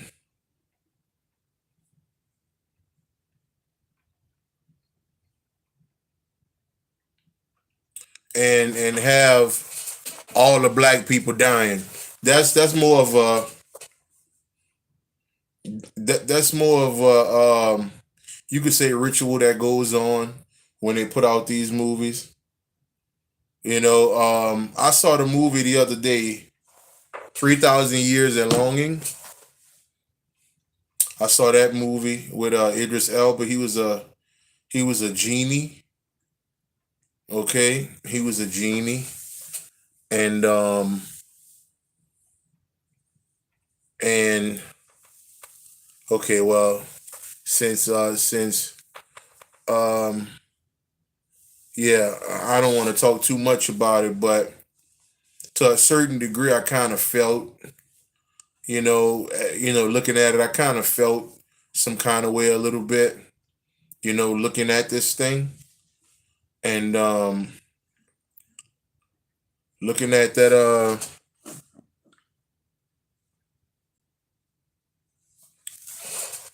have all the black people dying. That's more of a that's more of a you could say ritual that goes on when they put out these movies. I saw the movie the other day, 3,000 Years and Longing. I saw that movie with Idris Elba. He was a genie. Okay, he was a genie, and and okay, well, since um yeah, I don't want to talk too much about it, but to a certain degree, I kind of felt, looking at it, I kind of felt some kind of way a little bit, looking at this thing and looking at that,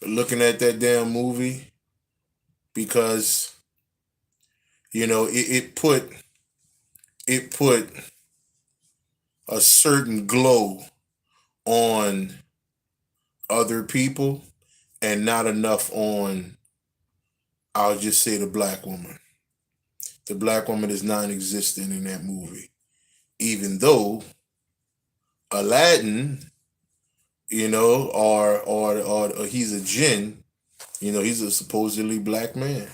looking at that damn movie. because it put a certain glow on other people and not enough on, I'll just say, the black woman. The black woman is non-existent in that movie, even though Aladdin, or he's a jinn. He's a supposedly black man,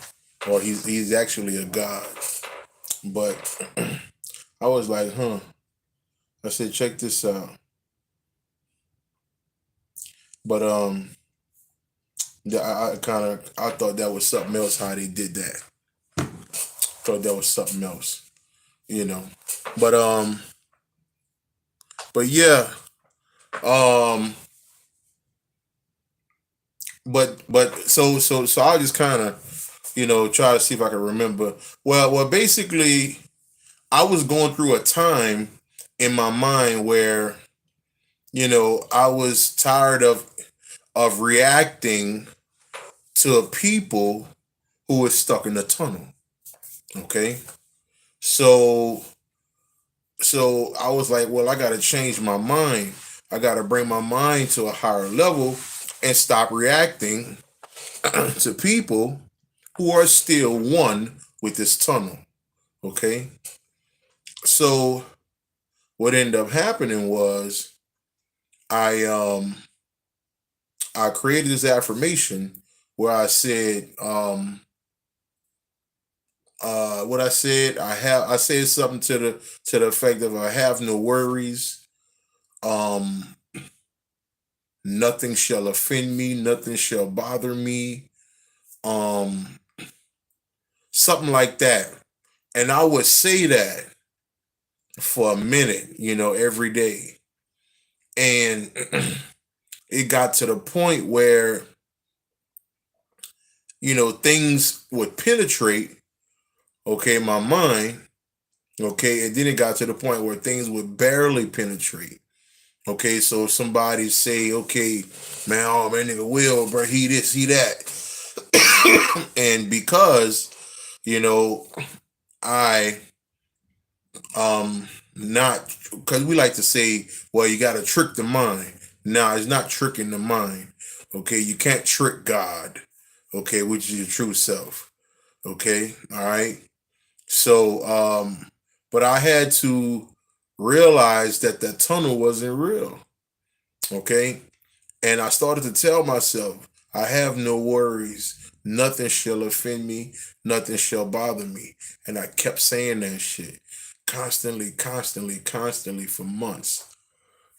or he's actually a god. But I was like, huh. I said, check this out. But I thought that was something else how they did that. Thought that was something else, you know. But yeah. Um, but so I'll just kind of try to see if I can remember. Well, basically, I was going through a time in my mind where I was tired of reacting to people who were stuck in the tunnel. Okay, so I was like, well, I got to change my mind. I got to bring my mind to a higher level and stop reacting to people who are still one with this tunnel. Okay, so what ended up happening was I I created this affirmation where I said what I said something to the effect of, I have no worries. um Nothing shall offend me, nothing shall bother me, um something like that. And I would say that for a minute, every day. And it got to the point where things would penetrate, okay, my mind. Okay, and then it got to the point where things would barely penetrate. Okay, so somebody say, okay, man, oh man, nigga Will, bro, he this, he that. And because, I not, because we like to say, well, you gotta trick the mind. Nah, it's not tricking the mind. Okay, you can't trick God, okay, which is your true self. Okay, all right. So but I had to realize that that tunnel wasn't real. Okay. And I started to tell myself, I have no worries. Nothing shall offend me. Nothing shall bother me. And I kept saying that shit constantly, constantly, constantly for months.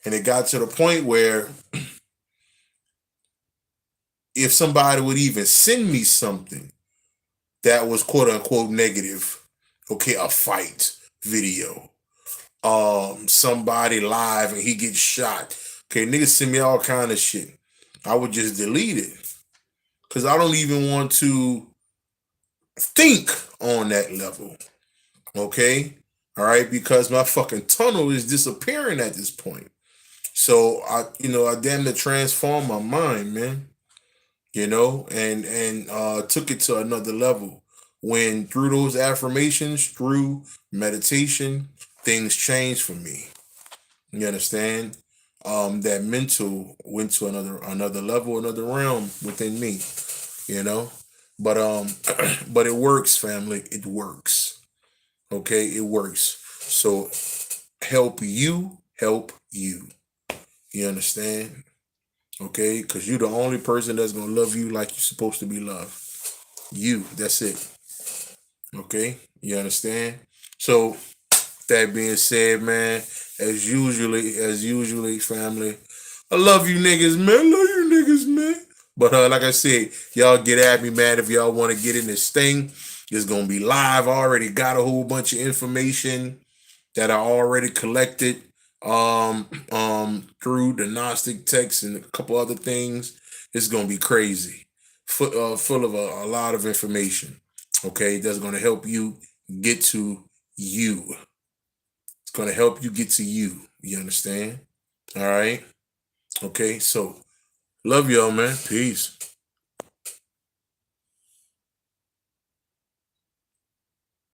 And it got to the point where if somebody would even send me something that was quote unquote negative, okay, a fight video, somebody live and he gets shot, okay, niggas send me all kind of shit, I would just delete it. Because I don't even want to think on that level. Okay? All right? Because my fucking tunnel is disappearing at this point. So I damn near transformed my mind, man. And took it to another level. When through those affirmations, through meditation, things changed for me. You understand? That mental went to another level, another realm within me. you know. But but it works, family. It works. Okay, it works. So help you help you. You understand? Okay, because you're the only person that's gonna love you like you're supposed to be loved. You. That's it. Okay, you understand? So that being said, man, as usually, family, I love you niggas, man. I love you niggas, man. But like I said, y'all get at me, man. If y'all want to get in this thing, it's gonna be live. I already got a whole bunch of information that I already collected through the Gnostic text and a couple other things. It's gonna be crazy. Full of a lot of information. Okay, that's gonna help you get to you. It's gonna help you get to you. You understand? All right. Okay. So love y'all, man. Peace.